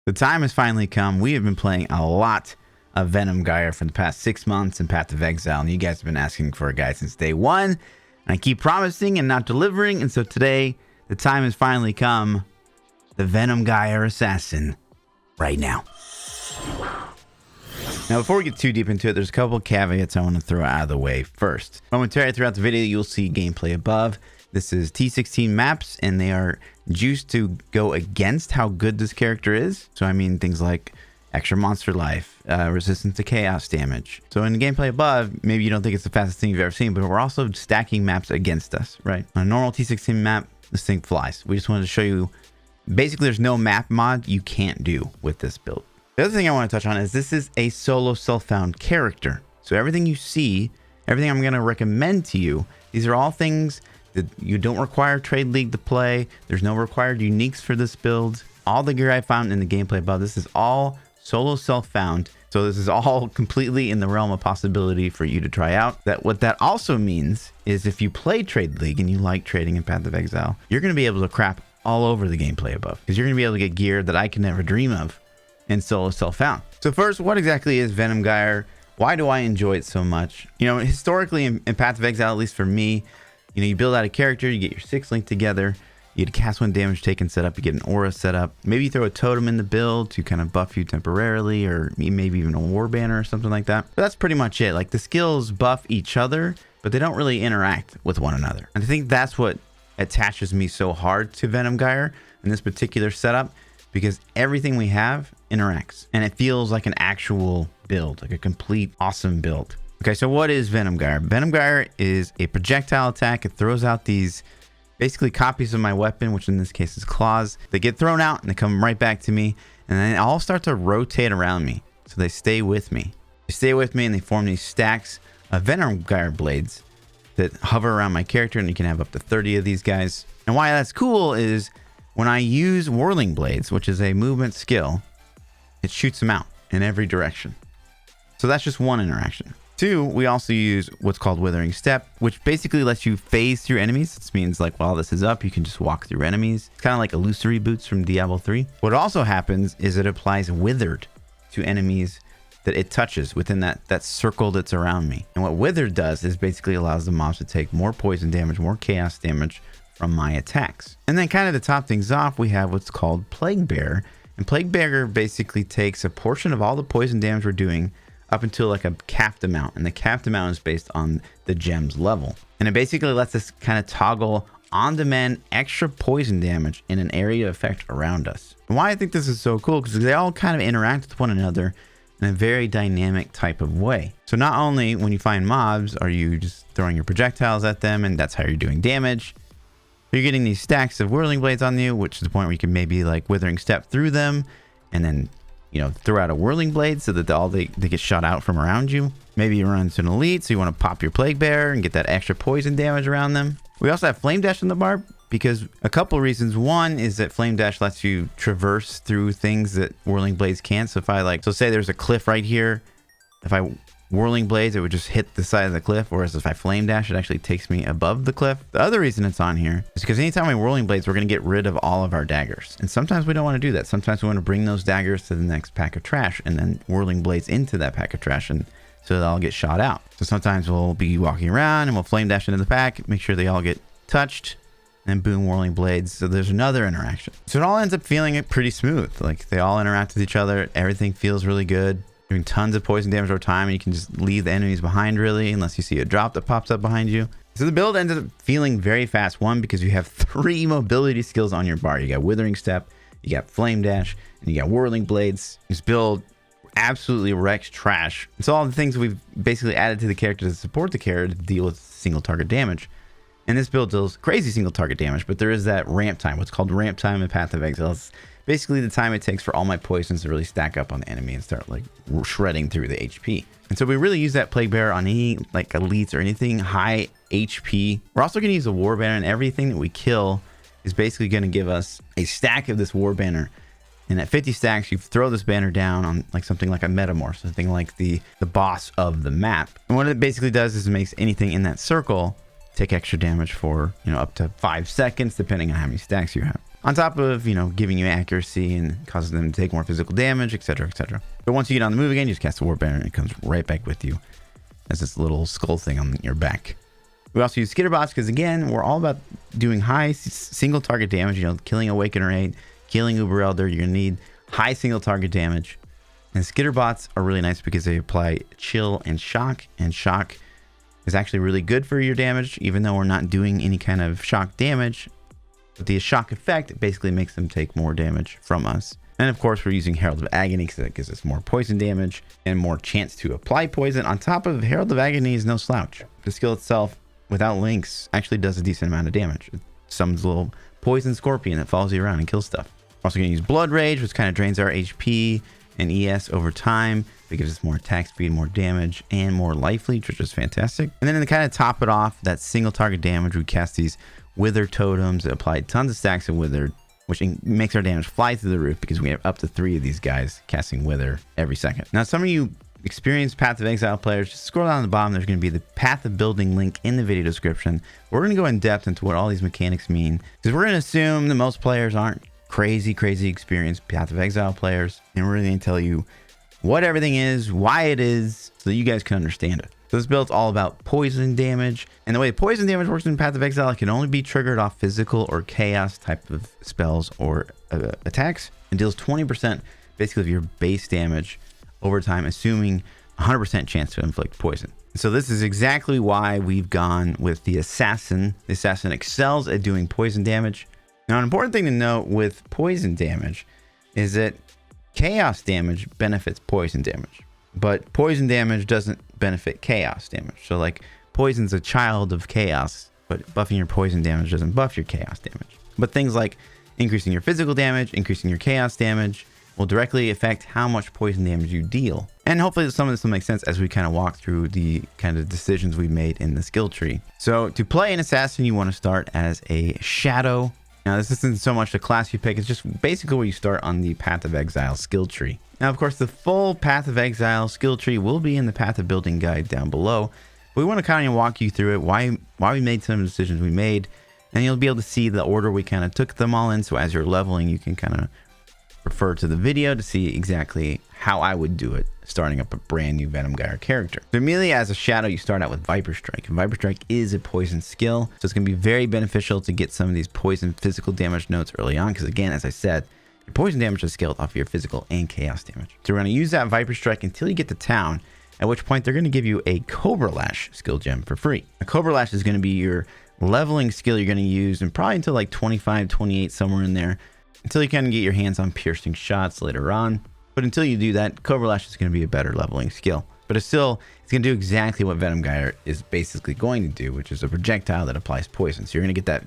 The time has finally come. We have been playing a lot of Venom Gyre for the past 6 months in Path of Exile, and you guys have been asking for a guide since day one, and I keep promising and not delivering, and so today, the time has finally come. The Venom Gyre Assassin, right now. Now, before we get too deep into it, there's a couple of caveats I want to throw out of the way first. Momentarily throughout the video, you'll see gameplay above. This is T16 maps, and they are juiced to go against how good this character is. So I mean things like extra monster life, resistance to chaos damage. So in the gameplay above, maybe you don't think it's the fastest thing you've ever seen, but we're also stacking maps against us, right? On a normal T16 map, this thing flies. We just wanted to show you, basically there's no map mod you can't do with this build. The other thing I want to touch on is this is a solo self-found character. So everything you see, everything I'm going to recommend to you, these are all things that you don't require Trade League to play. There's no required uniques for this build. All the gear I found in the gameplay above, this is all solo self-found. So this is all completely in the realm of possibility for you to try out. What that also means is if you play Trade League and you like trading in Path of Exile, you're going to be able to crap all over the gameplay above, because you're going to be able to get gear that I can never dream of in solo self-found. So first, what exactly is Venom Gyre? Why do I enjoy it so much? You know, historically in Path of Exile, at least for me, you know, you build out a character, you get your 6 link together, you get a cast 1 damage taken set up, you get an aura set up, maybe you throw a totem in the build to kind of buff you temporarily, or maybe even a war banner or something like that. But that's pretty much it. Like, the skills buff each other, but they don't really interact with one another. And I think that's what attaches me so hard to Venom Gyre in this particular setup, because everything we have interacts and it feels like an actual build, like a complete awesome build. Okay, so what is Venom Gyre? Venom Gyre is a projectile attack. It throws out these basically copies of my weapon, which in this case is claws. They get thrown out and they come right back to me, and then they all start to rotate around me. So they stay with me. They stay with me and they form these stacks of Venom Gyre blades that hover around my character, and you can have up to 30 of these guys. And why that's cool is when I use Whirling Blades, which is a movement skill, it shoots them out in every direction. So that's just one interaction. 2, we also use what's called Withering Step, which basically lets you phase through enemies. This means like while this is up, you can just walk through enemies. It's kind of like illusory boots from Diablo 3. What also happens is it applies Withered to enemies that it touches within that circle that's around me. And what Withered does is basically allows the mobs to take more poison damage, more chaos damage from my attacks. And then kind of to top things off, we have what's called Plague Bearer. And Plague Bearer basically takes a portion of all the poison damage we're doing up until like a capped amount, and the capped amount is based on the gem's level, and it basically lets us kind of toggle on-demand extra poison damage in an area of effect around us. And why I think this is so cool, because they all kind of interact with one another in a very dynamic type of way. So not only when you find mobs are you just throwing your projectiles at them, and that's how you're doing damage, but you're getting these stacks of Whirling Blades on you, which is the point where you can maybe like Withering Step through them, and then, you know, throw out a Whirling Blade so that they get shot out from around you. Maybe you run into an elite, so you want to pop your Plague Bearer and get that extra poison damage around them. We also have Flame Dash in the barb because a couple of reasons. One is that Flame Dash lets you traverse through things that Whirling Blades can't. So if I like, so say there's a cliff right here, if I Whirling Blades, it would just hit the side of the cliff, whereas if I Flame Dash, it actually takes me above the cliff. The other reason it's on here is because anytime we Whirling Blades, we're going to get rid of all of our daggers. And sometimes we don't want to do that. Sometimes we want to bring those daggers to the next pack of trash and then Whirling Blades into that pack of trash, and so they all get shot out. So sometimes we'll be walking around and we'll Flame Dash into the pack, make sure they all get touched, and then boom, Whirling Blades. So there's another interaction. So it all ends up feeling pretty smooth. Like they all interact with each other. Everything feels really good. Doing tons of poison damage over time, and you can just leave the enemies behind really, unless you see a drop that pops up behind you. So the build ends up feeling very fast. One, because you have 3 mobility skills on your bar. You got Withering Step, you got Flame Dash, and you got Whirling Blades. This build absolutely wrecks trash. It's all the things we've basically added to the character to support the character to deal with single target damage. And this build deals crazy single target damage, but there is that ramp time, what's called ramp time in Path of Exile. It's basically the time it takes for all my poisons to really stack up on the enemy and start like shredding through the HP. And so we really use that Plague Bearer on any like elites or anything high HP. We're also going to use a War Banner, and everything that we kill is basically going to give us a stack of this War Banner. And at 50 stacks, you throw this banner down on like something like a Metamorph, something like the boss of the map. And what it basically does is it makes anything in that circle take extra damage for, you know, up to 5 seconds, depending on how many stacks you have. on top of, you know, giving you accuracy and causing them to take more physical damage, etc., etc. But once you get on the move again, you just cast the War Banner and it comes right back with you as this little skull thing on your back. We also use Skitterbots because, again, we're all about doing high single target damage. You know, killing Awakener 8, killing Uber Elder, you're going to need high single target damage. And Skitterbots are really nice because they apply chill and shock is actually really good for your damage, even though we're not doing any kind of shock damage. But the shock effect basically makes them take more damage from us. And of course, we're using Herald of Agony because that gives us more poison damage and more chance to apply poison. On top of Herald of Agony is no slouch. The skill itself, without links, actually does a decent amount of damage. It summons a little poison scorpion that follows you around and kills stuff. We're also going to use Blood Rage, which kind of drains our HP and ES over time. It gives us more attack speed, more damage, and more life leech, which is fantastic. And then to kind of top it off, that single target damage, we cast these Wither Totems that apply tons of stacks of Wither, which makes our damage fly through the roof because we have up to 3 of these guys casting Wither every second. Now, some of you experienced Path of Exile players, just scroll down to the bottom. There's going to be the Path of Building link in the video description. We're going to go in depth into what all these mechanics mean because we're going to assume that most players aren't crazy experienced Path of Exile players, and we're going to tell you what everything is, why it is, so that you guys can understand it. So this build's all about poison damage, and the way poison damage works in Path of Exile, it can only be triggered off physical or chaos type of spells or attacks, and deals 20% basically of your base damage over time, assuming 100% chance to inflict poison. So this is exactly why we've gone with the Assassin. The Assassin excels at doing poison damage. Now, an important thing to note with poison damage is that chaos damage benefits poison damage, but poison damage doesn't benefit chaos damage. So like poison's a child of chaos, but buffing your poison damage doesn't buff your chaos damage. But things like increasing your physical damage, increasing your chaos damage will directly affect how much poison damage you deal. And hopefully some of this will make sense as we kind of walk through the kind of decisions we made in the skill tree. So to play an assassin, you want to start as a shadow. Now, this isn't so much the class you pick, it's just basically where you start on the Path of Exile skill tree. Now, of course, the full Path of Exile skill tree will be in the Path of Building guide down below. But we want to kind of walk you through it, why we made some of the decisions we made, and you'll be able to see the order we kind of took them all in. So as you're leveling, you can kind of refer to the video to see exactly how I would do it, starting up a brand new Venom Gyre character. So immediately as a shadow, you start out with Viper Strike. And Viper Strike is a poison skill, so it's going to be very beneficial to get some of these poison physical damage notes early on, because again, as I said, your poison damage is scaled off of your physical and chaos damage. So we're going to use that Viper Strike until you get to town, at which point they're going to give you a Cobra Lash skill gem for free. A Cobra Lash is going to be your leveling skill you're going to use, and probably until like 25, 28, somewhere in there, until you kind of get your hands on piercing shots later on. But until you do that, Cobra Lash is going to be a better leveling skill. But it's going to do exactly what Venom Gyre is basically going to do, which is a projectile that applies poison. So you're going to get that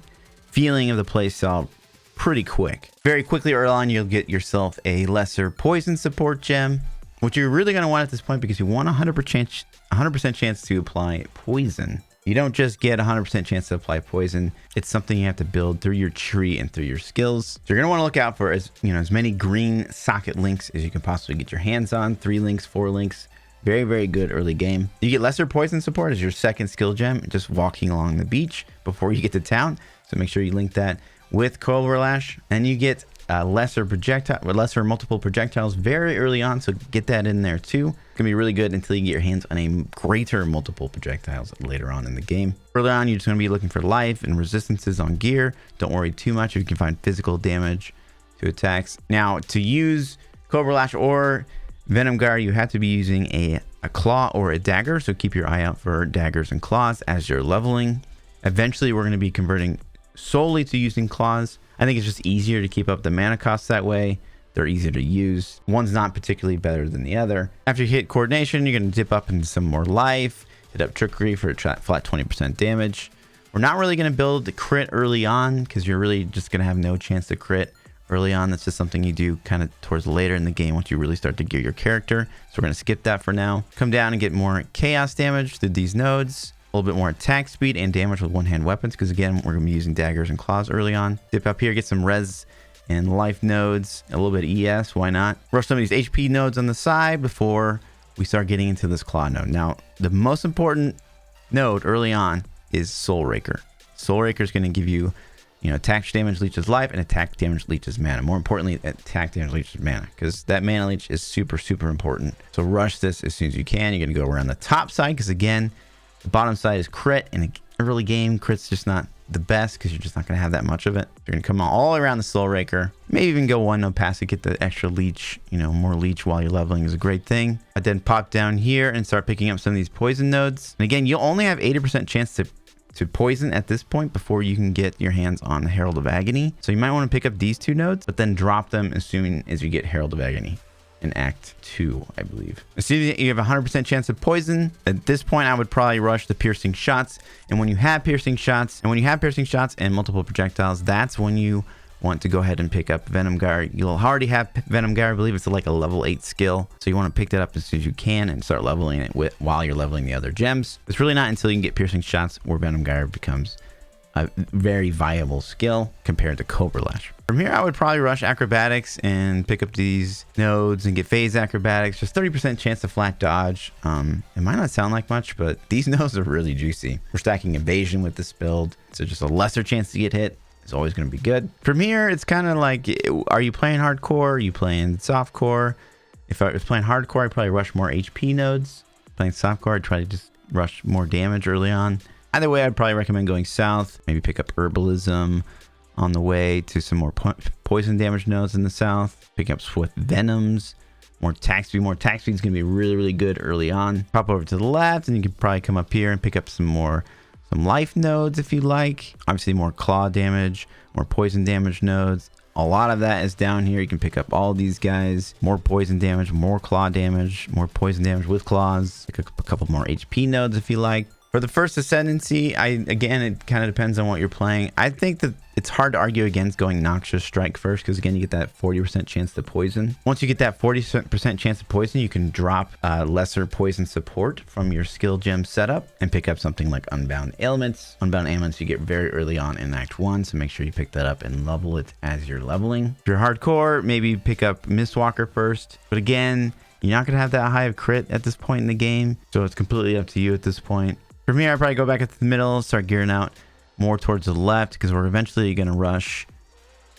feeling of the playstyle pretty quick. Very quickly early on, you'll get yourself a lesser poison support gem, which you're really going to want at this point because you want 100% chance to apply poison. You don't just get 100% chance to apply poison. It's something you have to build through your tree and through your skills. So you're going to want to look out for as many green socket links as you can possibly get your hands on. 3 links, 4 links. Very, very good early game. You get lesser poison support as your second skill gem, just walking along the beach before you get to town. So make sure you link that with Cobra Lash. And you get lesser multiple projectiles very early on, so get that in there too. It's gonna be really good until you get your hands on a greater multiple projectiles later on in the game. Early on, you're just gonna be looking for life and resistances on gear. Don't worry too much if you can find physical damage to attacks. Now, to use Cobra Lash or Venom Gyre, you have to be using a claw or a dagger, so keep your eye out for daggers and claws as you're leveling. Eventually, we're going to be converting solely to using claws. I think it's just easier to keep up the mana costs that way. They're easier to use. One's not particularly better than the other. After you hit coordination, you're going to dip up into some more life, hit up trickery for a flat 20% damage. We're not really going to build the crit early on because you're really just going to have no chance to crit early on. That's just something you do kind of towards later in the game once you really start to gear your character. So we're going to skip that for now. Come down and get more chaos damage through these nodes. A little bit more attack speed and damage with one-hand weapons because again, we're going to be using daggers and claws early on. Dip up here, get some res and life nodes, a little bit of ES, why not? Rush some of these HP nodes on the side before we start getting into this claw node. Now, the most important node early on is Soul Raker. Soul Raker is going to give you attack damage leeches life and attack damage leeches mana. More importantly, attack damage leeches mana, because that mana leech is super, super important. So rush this as soon as you can. You're going to go around the top side, because again, the bottom side is crit. In an early game, crit's just not the best, because you're just not going to have that much of it. You're going to come all around the Soul Raker. Maybe even go one no pass to get the extra leech. More leech while you're leveling is a great thing. I then pop down here and start picking up some of these poison nodes. And again, you'll only have 80% chance to poison at this point before you can get your hands on the Herald of Agony. So you might want to pick up these 2 nodes, but then drop them as soon as you get Herald of Agony in Act 2, I believe. Assuming you have a 100% chance of poison, at this point I would probably rush the piercing shots. And when you have piercing shots and multiple projectiles, that's when you want to go ahead and pick up Venom Gyre. You'll already have Venom Gyre. I believe it's like a level 8 skill. So you want to pick that up as soon as you can and start leveling it while you're leveling the other gems. It's really not until you can get piercing shots where Venom Gyre becomes a very viable skill compared to Cobra Lash. From here, I would probably rush acrobatics and pick up these nodes and get phase acrobatics. Just 30% chance to flat dodge. It might not sound like much, but these nodes are really juicy. We're stacking evasion with this build, so just a lesser chance to get hit is always going to be good. From here, it's kind of like, are you playing hardcore? Are you playing softcore? If I was playing hardcore, I'd probably rush more HP nodes. Playing softcore, I'd try to just rush more damage early on. Either way, I'd probably recommend going south. Maybe pick up herbalism on the way to some more poison damage nodes in the south. Pick up Swift Venoms. More attack speed. More attack speed is going to be really, really good early on. Pop over to the left, and you can probably come up here and pick up some life nodes if you like. Obviously, more claw damage, more poison damage nodes. A lot of that is down here. You can pick up all these guys. More poison damage, more claw damage, more poison damage with claws. Pick up a couple more HP nodes if you like. For the first Ascendancy, again, it kind of depends on what you're playing. I think that it's hard to argue against going Noxious Strike first, because again, you get that 40% chance to poison. Once you get that 40% chance to poison, you can drop lesser poison support from your skill gem setup and pick up something like Unbound Ailments. Unbound Ailments you get very early on in Act 1, so make sure you pick that up and level it as you're leveling. If you're hardcore, maybe pick up Mistwalker first. But again, you're not going to have that high of crit at this point in the game, so it's completely up to you at this point. From here, I'd probably go back into the middle, start gearing out more towards the left, because we're eventually going to rush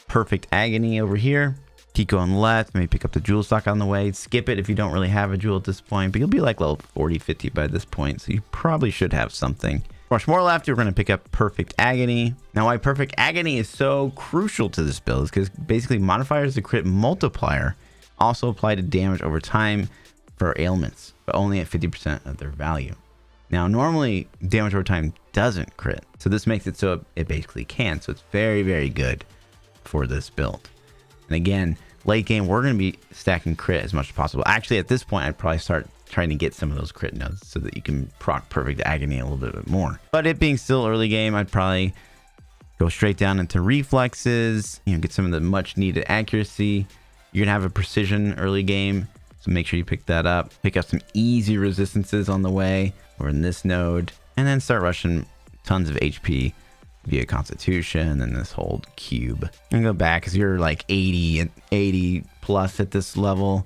Perfect Agony over here. Keep going left, maybe pick up the jewel stock on the way. Skip it if you don't really have a jewel at this point, but you'll be like level 40, 50 by this point, so you probably should have something. Rush more left, you're going to pick up Perfect Agony. Now, why Perfect Agony is so crucial to this build is because basically modifiers the crit multiplier also apply to damage over time for ailments, but only at 50% of their value. Now, normally damage over time doesn't crit, so this makes it so it basically can. So it's very, very good for this build. And again, late game, we're going to be stacking crit as much as possible. Actually, at this point, I'd probably start trying to get some of those crit nodes so that you can proc Perfect Agony a little bit more. But it being still early game, I'd probably go straight down into reflexes, get some of the much needed accuracy. You're going to have a precision early game, so make sure you pick that up. Pick up some easy resistances on the way or in this node, and then start rushing tons of HP via Constitution and this whole cube. And go back because you're like 80 plus at this level.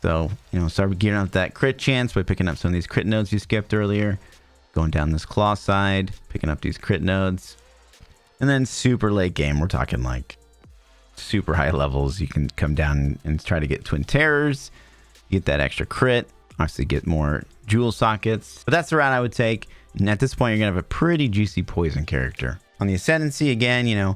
So, start gearing up that crit chance by picking up some of these crit nodes you skipped earlier. Going down this claw side, picking up these crit nodes. And then super late game, we're talking like super high levels. You can come down and try to get Twin Terrors. Get that extra crit. Obviously get more jewel sockets. But that's the route I would take. And at this point, you're going to have a pretty juicy poison character. On the Ascendancy, again,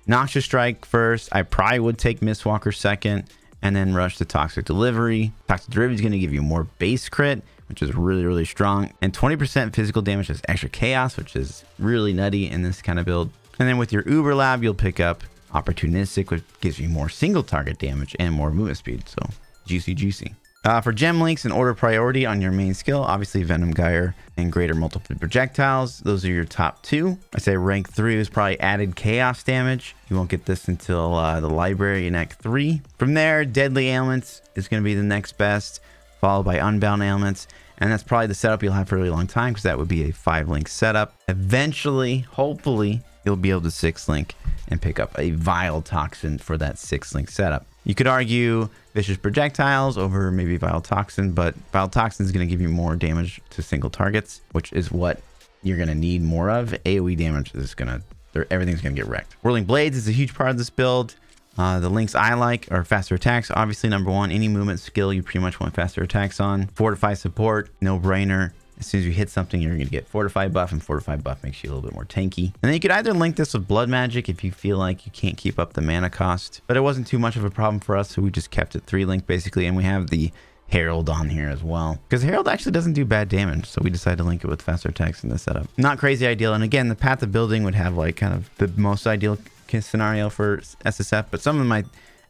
Noxious Strike first. I probably would take Mistwalker second. And then rush the Toxic Delivery. Toxic Delivery is going to give you more base crit, which is really, really strong. And 20% physical damage is extra chaos, which is really nutty in this kind of build. And then with your Uber Lab, you'll pick up Opportunistic, which gives you more single target damage and more movement speed. So juicy, juicy. For gem links and order priority on your main skill, obviously Venom Gyre and Greater Multiple Projectiles. Those are your top two. I say rank 3 is probably added chaos damage. You won't get this until the library in Act 3. From there, Deadly Ailments is going to be the next best, followed by Unbound Ailments. And that's probably the setup you'll have for a really long time, because that would be a 5-link setup. Eventually, hopefully, you'll be able to 6-link and pick up a Vile Toxin for that 6-link setup. You could argue Vicious Projectiles over maybe Vile Toxin, but Vile Toxin is going to give you more damage to single targets, which is what you're going to need more of. AoE damage is going to everything's going to get wrecked. Whirling Blades is a huge part of this build. The links I like are faster attacks. Obviously, number one, any movement skill, you pretty much want faster attacks on. Fortify support, no brainer. As soon as you hit something, you're going to get Fortify buff, and Fortify buff makes you a little bit more tanky. And then you could either link this with Blood Magic if you feel like you can't keep up the mana cost. But it wasn't too much of a problem for us, so we just kept it 3-link basically. And we have the Herald on here as well, because Herald actually doesn't do bad damage, so we decided to link it with faster attacks in the setup. Not crazy ideal, and again, the path of building would have like kind of the most ideal scenario for SSF, but some of my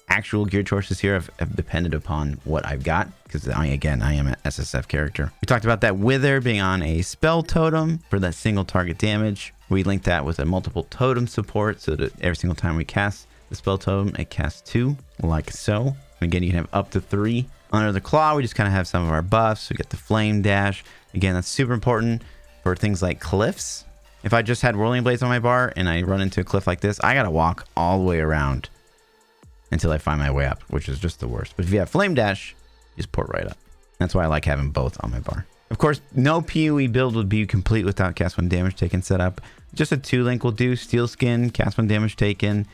actual gear choices here have depended upon what I've got, because I am an SSF character. We talked about that Wither being on a spell totem for that single target damage. We linked that with a multiple totem support, so that every single time we cast the spell totem, it casts 2, like so. And again, you can have up to 3. Under the claw, we just kind of have some of our buffs. We get the flame dash. Again, that's super important for things like cliffs. If I just had Whirling Blades on my bar and I run into a cliff like this, I gotta walk all the way around until I find my way up, which is just the worst. But if you have flame dash, you just port right up. That's why I like having both on my bar. Of course, no POE build would be complete without cast 1 damage taken setup. Just a 2-link will do. Steel Skin, cast 1 damage taken.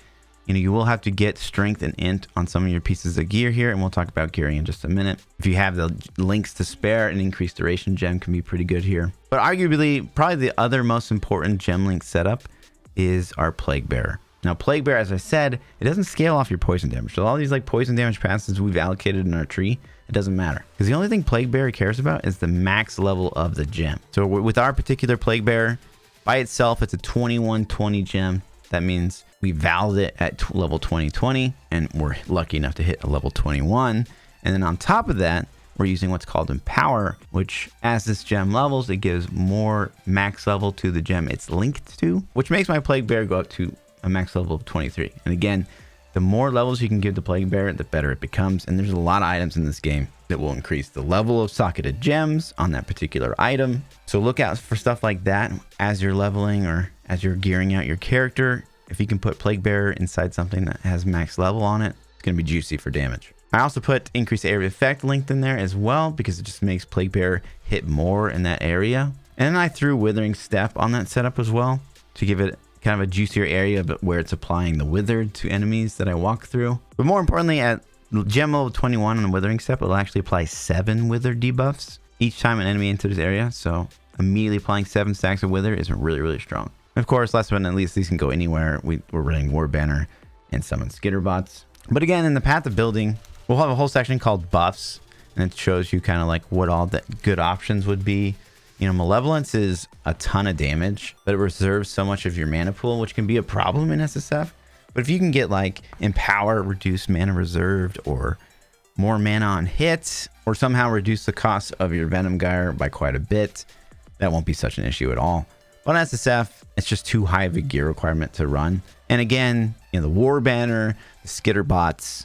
You know, you will have to get strength and int on some of your pieces of gear here, and we'll talk about gearing in just a minute. If you have the links to spare, an increased duration gem can be pretty good here. But arguably, probably the other most important gem link setup is our Plague Bearer. Now, Plague Bearer, as I said, it doesn't scale off your poison damage. So all these like poison damage passes we've allocated in our tree, it doesn't matter. Because the only thing Plague Bearer cares about is the max level of the gem. So with our particular Plague Bearer, by itself, it's a 2120 gem. That means we valid it at level 2020, and we're lucky enough to hit a level 21. And then on top of that, we're using what's called Empower, which as this gem levels, it gives more max level to the gem it's linked to, which makes my Plague Bearer go up to a max level of 23. And again, the more levels you can give the Plague Bearer, the better it becomes. And there's a lot of items in this game that will increase the level of socketed gems on that particular item. So look out for stuff like that as you're leveling or as you're gearing out your character. If you can put Plague Bearer inside something that has max level on it, it's going to be juicy for damage. I also put increased area effect linked in there as well, because it just makes Plague Bearer hit more in that area. And then I threw Withering Step on that setup as well to give it kind of a juicier area, but where it's applying the withered to enemies that I walk through. But more importantly, at gem level 21 on the Withering Step, it'll actually apply 7 wither debuffs each time an enemy enters this area. So immediately applying 7 stacks of wither is really, really strong. Of course, last but not least, these can go anywhere. We're running War Banner and summon Skitterbots. But again, in the path of building, we'll have a whole section called buffs, and it shows you kind of like what all the good options would be. You know, Malevolence is a ton of damage, but it reserves so much of your mana pool, which can be a problem in SSF. But if you can get like Empower, reduce mana reserved, or more mana on hits, or somehow reduce the cost of your Venom Gyre by quite a bit, that won't be such an issue at all. But on SSF, it's just too high of a gear requirement to run. And again, you know, the War Banner, the Skitterbots,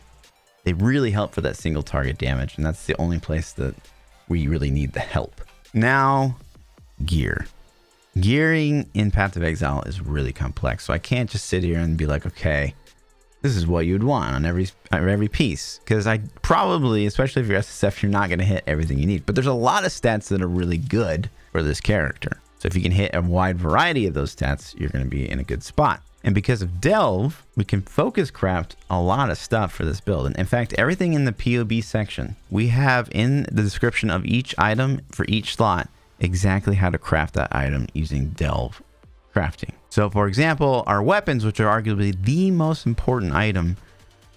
they really help for that single target damage. And that's the only place that we really need the help. Now, gear. Gearing in Path of Exile is really complex. So I can't just sit here and be like, okay, this is what you'd want on every piece. Because I probably, especially if you're SSF, you're not going to hit everything you need. But there's a lot of stats that are really good for this character. So if you can hit a wide variety of those stats, you're going to be in a good spot. And because of Delve, we can focus craft a lot of stuff for this build. And in fact, everything in the POB section, we have in the description of each item for each slot, exactly how to craft that item using Delve crafting. So for example, our weapons, which are arguably the most important item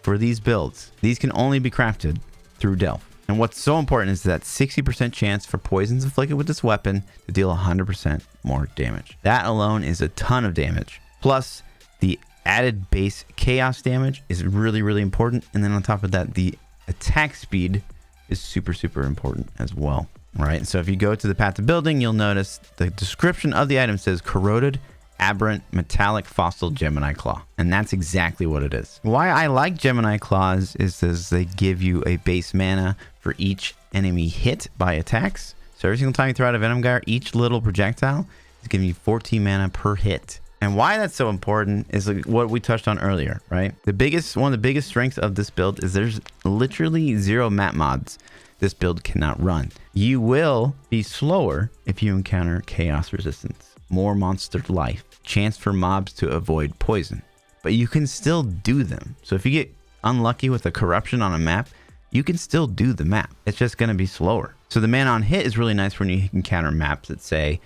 for these builds, these can only be crafted through Delve. And what's so important is that 60% chance for poisons inflicted with this weapon to deal 100% more damage. That alone is a ton of damage. Plus, the added base chaos damage is really, really important. And then on top of that, the attack speed is super, super important as well. All right. So if you go to the path of building, you'll notice the description of the item says corroded, aberrant, metallic, fossil Gemini Claw. And that's exactly what it is. Why I like Gemini Claws is they give you a base mana for each enemy hit by attacks. So every single time you throw out a Venom Gyre, each little projectile is giving you 14 mana per hit. And why that's so important is like what we touched on earlier, right? One of the biggest strengths of this build is there's literally 0 map mods this build cannot run. You will be slower if you encounter chaos resistance, more monster life, chance for mobs to avoid poison, but you can still do them. So if you get unlucky with a corruption on a map, you can still do the map. It's just going to be slower. So the mana on hit is really nice when you encounter maps that say,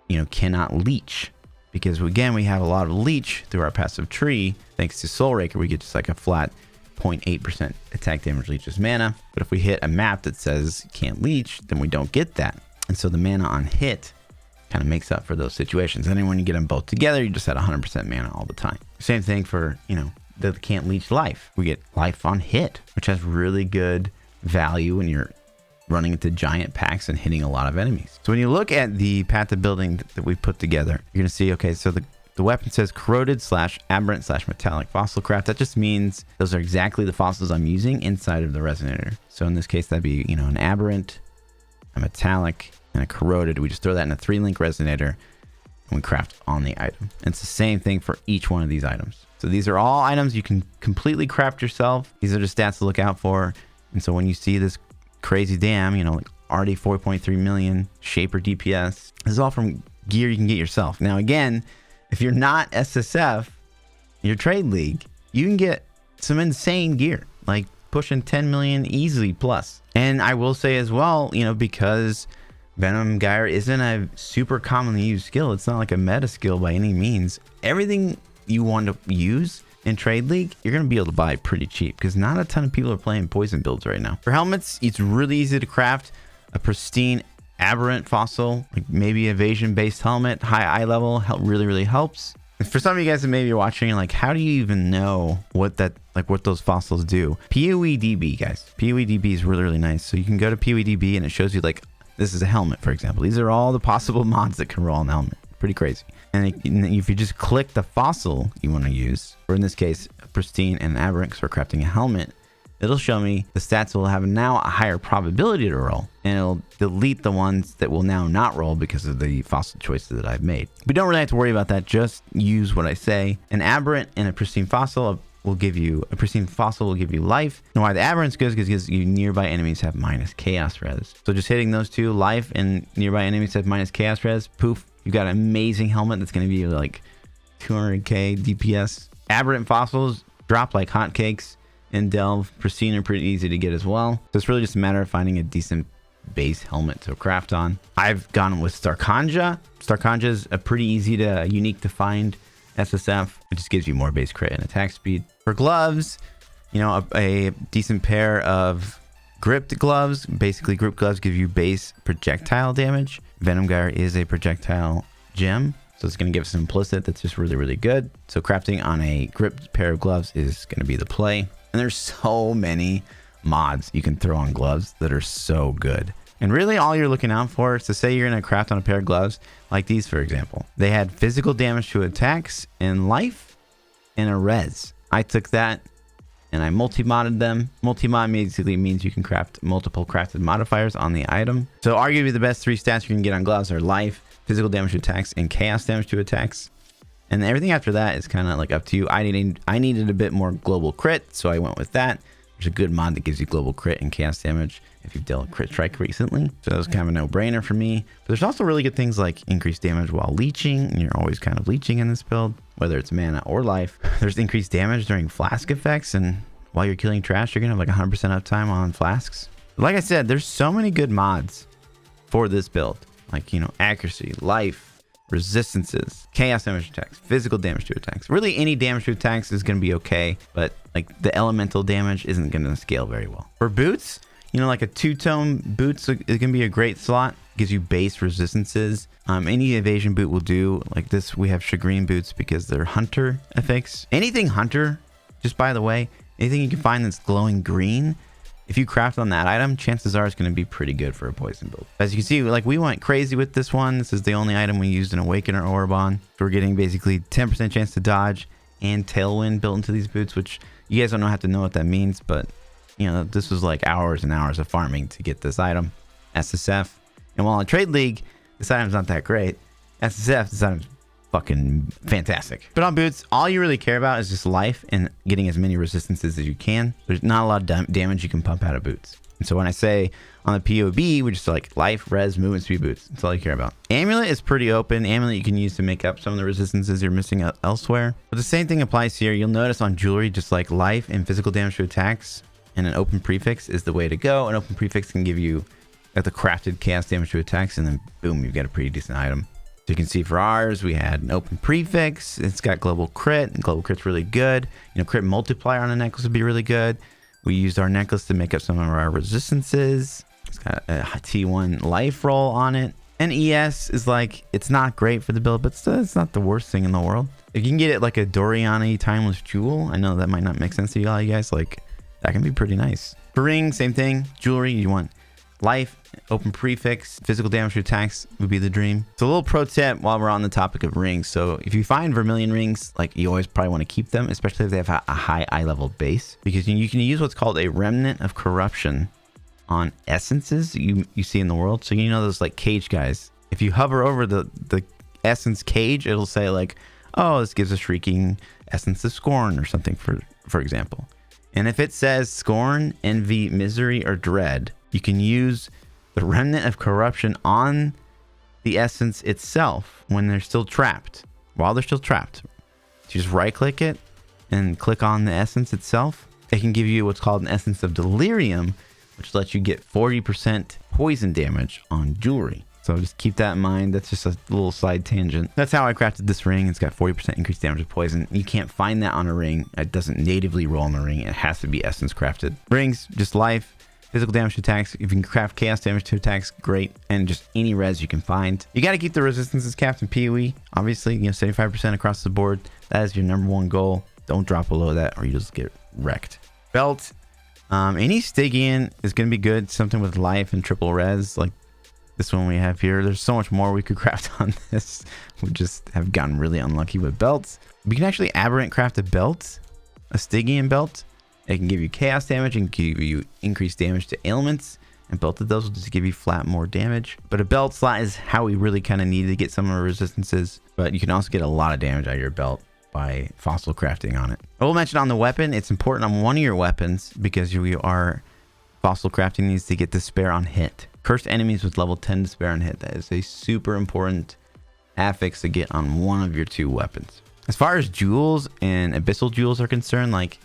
you know, cannot leech. Because again, we have a lot of leech through our passive tree. Thanks to Soul Raker, we get just like a flat 0.8% attack damage leeches mana. But if we hit a map that says can't leech, then we don't get that. And so the mana on hit kind of makes up for those situations. And then when you get them both together, you just at 100% mana all the time. Same thing for, you know, the can't leech life. We get life on hit, which has really good value when you're running into giant packs and hitting a lot of enemies. So when you look at the path of building that we put together, you're gonna see, okay, so the weapon says corroded / aberrant / metallic fossil craft. That just means those are exactly the fossils I'm using inside of the resonator. So in this case, that'd be, you know, an aberrant, a metallic, and a corroded. We just throw that in a 3-link resonator and we craft on the item. And it's the same thing for each one of these items. So these are all items you can completely craft yourself. These are the stats to look out for. And so when you see this crazy dam, you know, like already 4.3 million shaper DPS, this is all from gear you can get yourself. Now again, if you're not SSF, your trade league, you can get some insane gear, like pushing 10 million easily plus. And I will say as well, you know, because Venom Gyre isn't a super commonly used skill, it's not like a meta skill by any means. Everything you want to use in trade league, you're going to be able to buy pretty cheap because not a ton of people are playing poison builds right now. For helmets, it's really easy to craft a pristine aberrant fossil, like maybe evasion based helmet, high eye level, really helps. And for some of you guys that may be watching, like, how do you even know what that, like what those fossils do? POEDB, guys. POEDB is really nice. So you can go to POEDB and it shows you, like, this is a helmet, for example. These are all the possible mods that can roll on the helmet. Pretty crazy. And if you just click the fossil you want to use, or in this case, pristine and aberrant, because we're crafting a helmet, it'll show me the stats will have now a higher probability to roll, and it'll delete the ones that will now not roll because of the fossil choices that I've made. We don't really have to worry about that. Just use what I say. An aberrant and a pristine fossil will give you life. And why the aberrant's good is because you nearby enemies have minus chaos res. So just hitting those two, life and nearby enemies have minus chaos res, poof, you've got an amazing helmet that's going to be like 200k DPS. Aberrant fossils drop like hotcakes. In Delve, pristine are pretty easy to get as well. So it's really just a matter of finding a decent base helmet to craft on. I've gone with Starkanja. Starkanja is a pretty easy to unique to find SSF. It just gives you more base crit and attack speed. For gloves, you know, a decent pair of gripped gloves. Basically, gripped gloves give you base projectile damage. Venom Gyre is a projectile gem, so it's going to give us an implicit that's just really good. So crafting on a gripped pair of gloves is going to be the play. And there's so many mods you can throw on gloves that are so good. And really all you're looking out for is to say you're going to craft on a pair of gloves like these, for example. They had physical damage to attacks and life and a res. I took that and I multi-modded them. Multi-mod basically means you can craft multiple crafted modifiers on the item. So arguably the best 3 stats you can get on gloves are life, physical damage to attacks, and chaos damage to attacks. And everything after that is kind of like up to you. I needed a bit more global crit, so I went with that. There's a good mod that gives you global crit and chaos damage if you've dealt crit strike recently. So that was kind of a no-brainer for me. But there's also really good things like increased damage while leeching, and you're always kind of leeching in this build, whether it's mana or life. There's increased damage during flask effects, and while you're killing trash, you're gonna have like 100% uptime on flasks. Like I said, there's so many good mods for this build, like, you know, accuracy, life, resistances, chaos damage to attacks, physical damage to attacks. Really any damage to attacks is going to be okay, but like the elemental damage isn't going to scale very well. For boots, you know, like a 2-tone boots is going to be a great slot. Gives you base resistances. Any evasion boot will do. Like this, we have Chagrin boots because they're hunter effects. Anything hunter, just by the way, anything you can find that's glowing green, if you craft on that item, chances are it's going to be pretty good for a poison build. As you can see, like we went crazy with this one. This is the only item we used an Awakener orb on. So we're getting basically 10% chance to dodge and tailwind built into these boots, which you guys don't have to know what that means, but you know, this was like hours and hours of farming to get this item, SSF. And while in Trade League, this item's not that great. SSF, this item's fucking fantastic. But on boots, all you really care about is just life and getting as many resistances as you can. There's not a lot of damage you can pump out of boots. And so when I say on the POB, we just like life, res, movement, speed boots. That's all you care about. Amulet is pretty open. Amulet you can use to make up some of the resistances you're missing out elsewhere. But the same thing applies here. You'll notice on jewelry, just like life and physical damage to attacks and an open prefix is the way to go. An open prefix can give you like the crafted chaos damage to attacks, and then boom, you've got a pretty decent item. So you can see for ours, we had an open prefix. It's got global crit, and global crit's really good. You know, crit multiplier on a necklace would be really good. We used our necklace to make up some of our resistances. It's got a T1 life roll on it. And ES is like, it's not great for the build, but still, it's not the worst thing in the world. If you can get it like a Doriani timeless jewel, I know that might not make sense to you all, you guys, like that can be pretty nice. For ring, same thing. Jewelry, you want life, open prefix, physical damage to attacks would be the dream. So a little pro tip while we're on the topic of rings. So if you find vermilion rings, like you always probably want to keep them, especially if they have a high eye level base, because you can use what's called a remnant of corruption on essences you see in the world. So you know those like cage guys. If you hover over the essence cage, it'll say like, oh, this gives a shrieking essence of scorn or something, for example. And if it says scorn, envy, misery, or dread, you can use the remnant of corruption on the essence itself when they're still trapped. While they're still trapped, you just right click it and click on the essence itself. It can give you what's called an essence of delirium, which lets you get 40% poison damage on jewelry. So just keep that in mind. That's just a little side tangent. That's how I crafted this ring. It's got 40% increased damage of poison. You can't find that on a ring. It doesn't natively roll on the ring. It has to be essence crafted. Rings, just life, physical damage to attacks. If you can craft chaos damage to attacks, great. And just any res you can find. You got to keep the resistances capped in POE. Obviously, you know, 75% across the board. That is your number one goal. Don't drop below that or you just get wrecked. Belt. Any Stygian is going to be good. Something with life and triple res, like this one we have here. There's so much more we could craft on this. We just have gotten really unlucky with belts. We can actually aberrant craft a belt, a Stygian belt. It can give you chaos damage and give you increased damage to ailments. And both of those will just give you flat more damage. But a belt slot is how we really kind of needed to get some of our resistances. But you can also get a lot of damage out of your belt by fossil crafting on it. I will mention on the weapon, it's important on one of your weapons because you are fossil crafting needs to get despair on hit. Cursed enemies with level 10 despair on hit. That is a super important affix to get on one of your two weapons. As far as jewels and abyssal jewels are concerned, like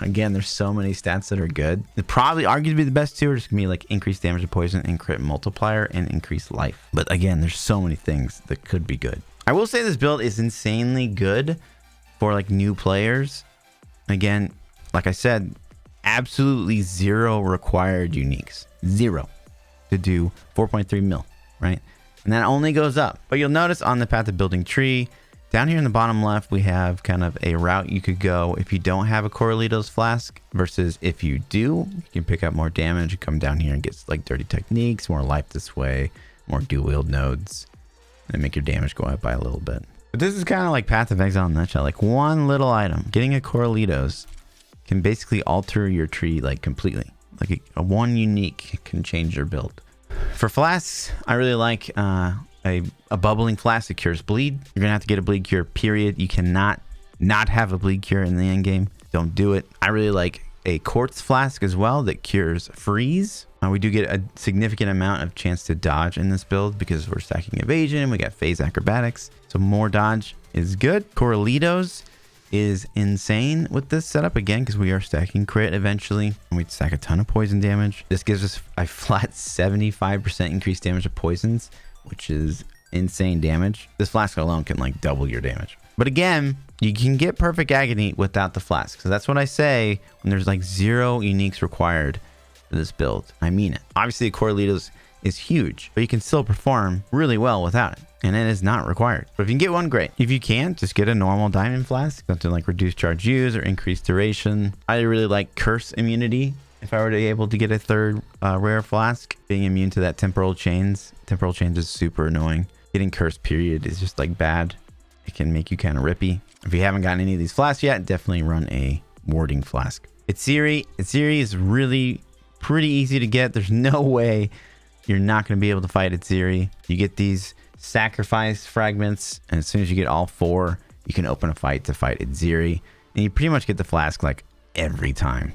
again, there's so many stats that are good. Probably arguably the best two are just gonna be like increased damage to poison and crit multiplier and increased life. But again, there's so many things that could be good. I will say this build is insanely good for like new players. Again, like I said, absolutely zero required uniques. Zero to do 4.3 mil, right? And that only goes up. But you'll notice on the path of building tree, down here in the bottom left, we have kind of a route you could go if you don't have a Corralitos flask versus if you do, you can pick up more damage and come down here and get like dirty techniques, more life this way, more dual wield nodes, and make your damage go up by a little bit. But this is kind of like Path of Exile in a nutshell. Like one little item, getting a Corralitos can basically alter your tree like completely. Like a one unique can change your build. For flasks, I really like a bubbling flask that cures bleed. You're gonna have to get a bleed cure, period. You cannot not have a bleed cure in the end game. Don't do it. I really like a quartz flask as well that cures freeze. We do get a significant amount of chance to dodge in this build because we're stacking evasion. We got phase acrobatics, so more dodge is good. Corralitos is insane with this setup again because we are stacking crit eventually, and we stack a ton of poison damage. This gives us a flat 75% increased damage of poisons, which is insane damage. This flask alone can like double your damage. But again, you can get perfect agony without the flask. So that's what I say when there's like zero uniques required for this build. I mean it. Obviously, Corralitos is huge, but you can still perform really well without it. And it is not required. But if you can get one, great. If you can't, just get a normal diamond flask. Something like reduced charge use or increased duration. I really like curse immunity. If I were to be able to get a third rare flask, being immune to that temporal chains. Temporal chains is super annoying. Getting cursed period is just like bad. It can make you kind of rippy. If you haven't gotten any of these flasks yet, definitely run a warding flask. Itsiri is really pretty easy to get. There's no way you're not going to be able to fight Itsiri. You get these sacrifice fragments, and as soon as you get all four, you can open a fight to fight Itsiri, and you pretty much get the flask like every time.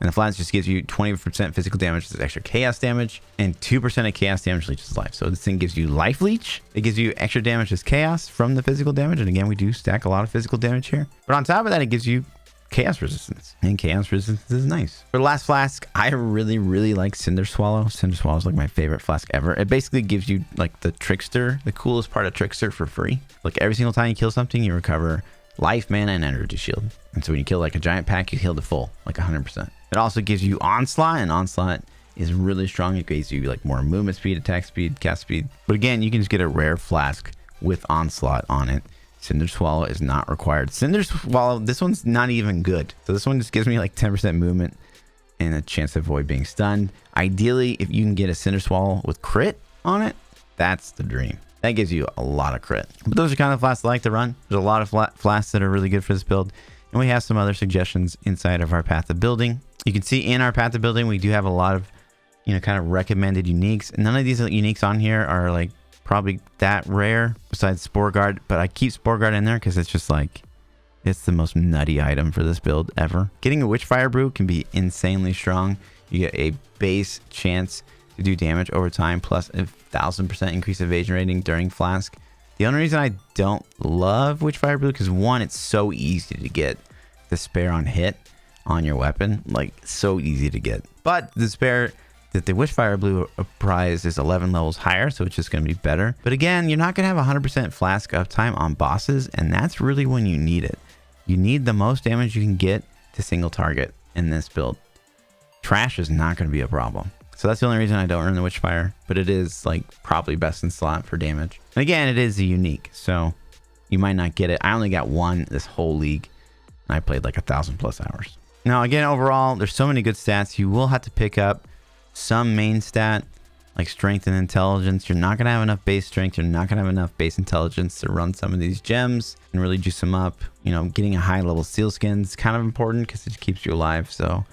And the Flasks just gives you 20% physical damage as extra chaos damage, and 2% of chaos damage leeches life. So this thing gives you life leech. It gives you extra damage as chaos from the physical damage. And again, we do stack a lot of physical damage here. But on top of that, it gives you chaos resistance, and chaos resistance is nice. For the last flask, I really like Cinder Swallow. Cinder Swallow is like my favorite flask ever. It basically gives you like the Trickster, the coolest part of Trickster, for free. Like every single time you kill something, you recover life, mana, and energy shield. And so when you kill like a giant pack, you heal the full, like 100%. It also gives you Onslaught, and Onslaught is really strong. It gives you like more movement speed, attack speed, cast speed. But again, you can just get a rare flask with Onslaught on it. Cinder Swallow is not required. Cinder Swallow, this one's not even good. So this one just gives me like 10% movement and a chance to avoid being stunned. Ideally, if you can get a Cinder Swallow with crit on it, that's the dream. That gives you a lot of crit. But those are kind of flasks I like to run. There's a lot of flasks that are really good for this build. And we have some other suggestions inside of our path of building. You can see in our path of building, we do have a lot of, kind of recommended uniques. And none of these uniques on here are like probably that rare besides Spore Guard, but I keep Spore Guard in there because it's just like, it's the most nutty item for this build ever. Getting a Witchfire Brew can be insanely strong. You get a base chance to do damage over time, plus a 1000% increase evasion rating during Flask. The only reason I don't love Witchfire Brew, because one, it's so easy to get the spare on hit on your weapon, like so easy to get. But the spare that the Witchfire Blue prize is 11 levels higher, so it's just going to be better. But again, you're not going to have 100% Flask uptime on bosses, and that's really when you need it. You need the most damage you can get to single target in this build. Trash is not going to be a problem. So that's the only reason I don't run the Witchfire, but it is like probably best in slot for damage. And again, it is a unique, so you might not get it. I only got one this whole league, and I played like 1,000+ hours. Now, again, overall, there's so many good stats. You will have to pick up some main stat like strength and intelligence. You're not going to have enough base strength. You're not going to have enough base intelligence to run some of these gems and really juice them up. Getting a high level seal skin is kind of important because it keeps you alive. So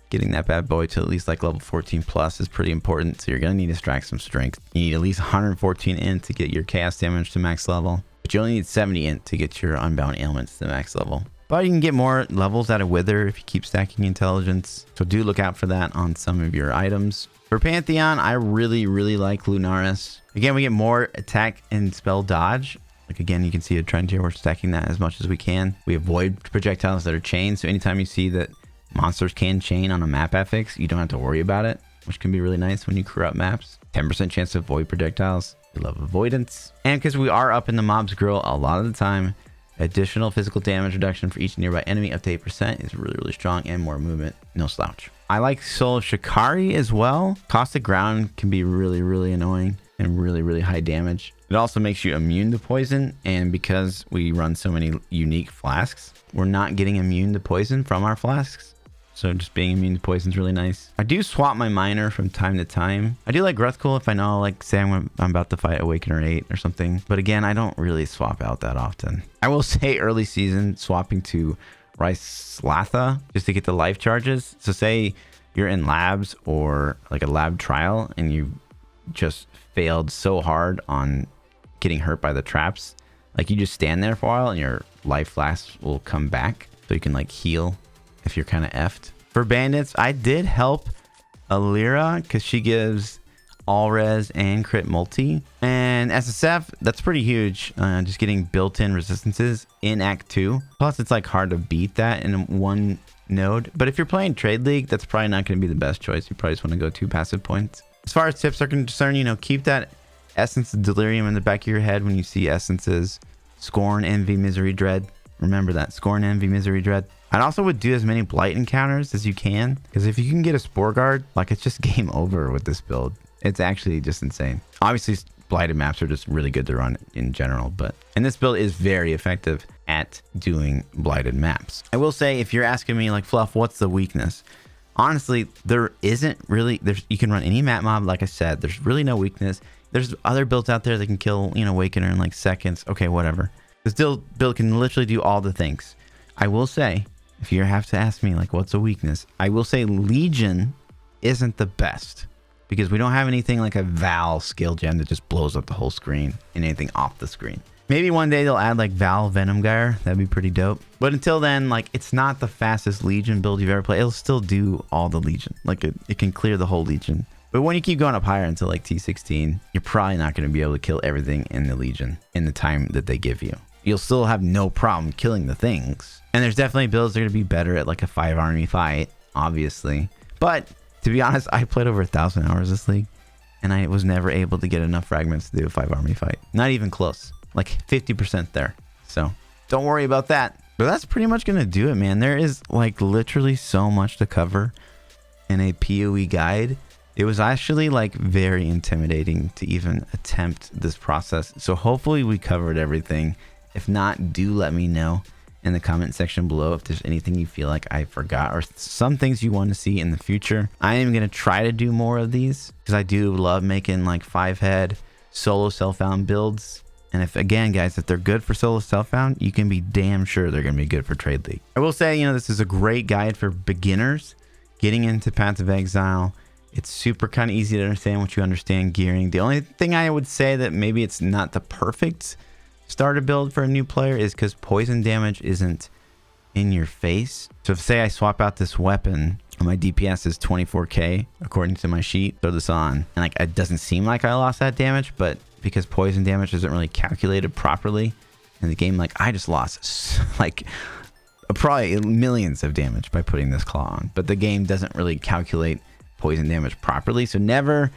getting that bad boy to at least like level 14+ is pretty important. So you're going to need to stack some strength. You need at least 114 int to get your chaos damage to max level, but you only need 70 int to get your unbound ailments to max level. But you can get more levels out of Wither if you keep stacking intelligence. So do look out for that on some of your items. For Pantheon, I really like Lunaris. Again, we get more attack and spell dodge. Like again, you can see a trend here. We're stacking that as much as we can. We avoid projectiles that are chained. So anytime you see that monsters can chain on a map affix, you don't have to worry about it, which can be really nice when you crew up maps. 10% chance to avoid projectiles. We love avoidance. And because we are up in the mob's grill a lot of the time, additional physical damage reduction for each nearby enemy up to 8% is really strong, and more movement, no slouch. I like Soul Shikari as well. Caustic Ground can be really annoying and really high damage. It also makes you immune to poison, and because we run so many unique flasks, we're not getting immune to poison from our flasks. So just being immune to poison is really nice. I do swap my miner from time to time. I do like Gruthkul if I know, like, say I'm about to fight Awakener 8 or something. But again, I don't really swap out that often. I will say early season, swapping to Ryslatha just to get the life charges. So say you're in labs or like a lab trial and you just failed so hard on getting hurt by the traps. Like you just stand there for a while and your life flasks will come back. So you can like heal if you're kind of effed. For bandits, I did help Alira because she gives all res and crit multi. And SSF, that's pretty huge. Just getting built-in resistances in Act 2. Plus, it's like hard to beat that in one node. But if you're playing Trade League, that's probably not going to be the best choice. You probably just want to go 2 passive points. As far as tips are concerned, keep that Essence of Delirium in the back of your head when you see essences. Scorn, Envy, Misery, Dread. Remember that. Scorn, Envy, Misery, Dread. I also would do as many Blight encounters as you can, because if you can get a Spore Guard, like it's just game over with this build. It's actually just insane. Obviously, Blighted maps are just really good to run in general, and this build is very effective at doing Blighted maps. I will say, if you're asking me like, Fluff, what's the weakness? Honestly, there isn't really. You can run any map mob, like I said. There's really no weakness. There's other builds out there that can kill, Awakener in like seconds. Okay, whatever. This build can literally do all the things. I will say, if you have to ask me like what's a weakness, I will say Legion isn't the best because we don't have anything like a Val skill gem that just blows up the whole screen and anything off the screen. Maybe one day they'll add like Venom Gyre. That'd be pretty dope. But until then, like, it's not the fastest Legion build you've ever played. It'll still do all the Legion. Like, it can clear the whole Legion. But when you keep going up higher until like T16, you're probably not going to be able to kill everything in the Legion in the time that they give you. You'll still have no problem killing the things. And there's definitely builds that are going to be better at like a 5 army fight, obviously. But to be honest, I played over 1,000 hours this league, and I was never able to get enough fragments to do a 5 army fight. Not even close. Like 50% there. So don't worry about that. But that's pretty much going to do it, man. There is like literally so much to cover in a POE guide. It was actually like very intimidating to even attempt this process. So hopefully we covered everything. If not, do let me know in the comment section below if there's anything you feel like I forgot or some things you want to see in the future. I am going to try to do more of these because I do love making like 5-head solo self-found builds. And if, again, guys, if they're good for solo self-found, you can be damn sure they're going to be good for Trade League. I will say, you know, this is a great guide for beginners getting into Path of Exile. It's super kind of easy to understand once you understand gearing. The only thing I would say that maybe it's not the perfect starter build for a new player is because poison damage isn't in your face. So if, say, I swap out this weapon and my DPS is 24k according to my sheet, throw this on, and like it doesn't seem like I lost that damage, but because poison damage isn't really calculated properly in the game, like I just lost like probably millions of damage by putting this claw on, but the game doesn't really calculate poison damage properly. So never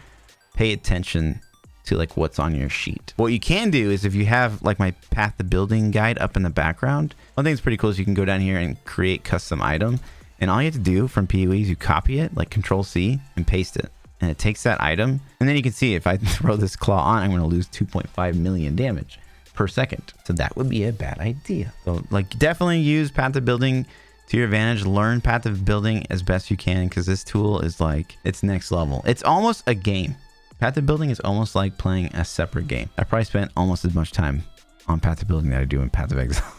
pay attention to like what's on your sheet. What you can do is if you have like my path to building guide up in the background, one thing that's pretty cool is you can go down here and create custom item, and all you have to do from POE is you copy it, like Control-C, and paste it, and it takes that item, and then you can see if I throw this claw on, I'm going to lose 2.5 million damage per second. So that would be a bad idea. So like definitely use path to building to your advantage. Learn path of building as best you can, because this tool is like, it's next level. It's almost a game. Path of building is almost like playing a separate game. I probably spent almost as much time on path of building that I do in Path of Exile.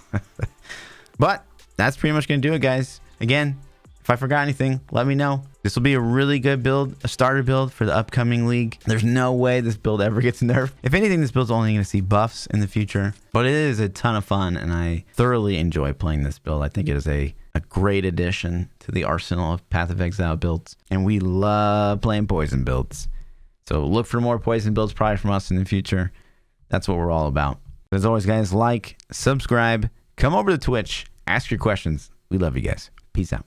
But that's pretty much going to do it, guys. Again, if I forgot anything, let me know. This will be a really good build, a starter build for the upcoming league. There's no way this build ever gets nerfed. If anything, this build's only going to see buffs in the future, but it is a ton of fun, and I thoroughly enjoy playing this build. I think it is a great addition to the arsenal of Path of Exile builds, and we love playing poison builds. So look for more poison builds probably from us in the future. That's what we're all about. As always, guys, like, subscribe, come over to Twitch, ask your questions. We love you guys. Peace out.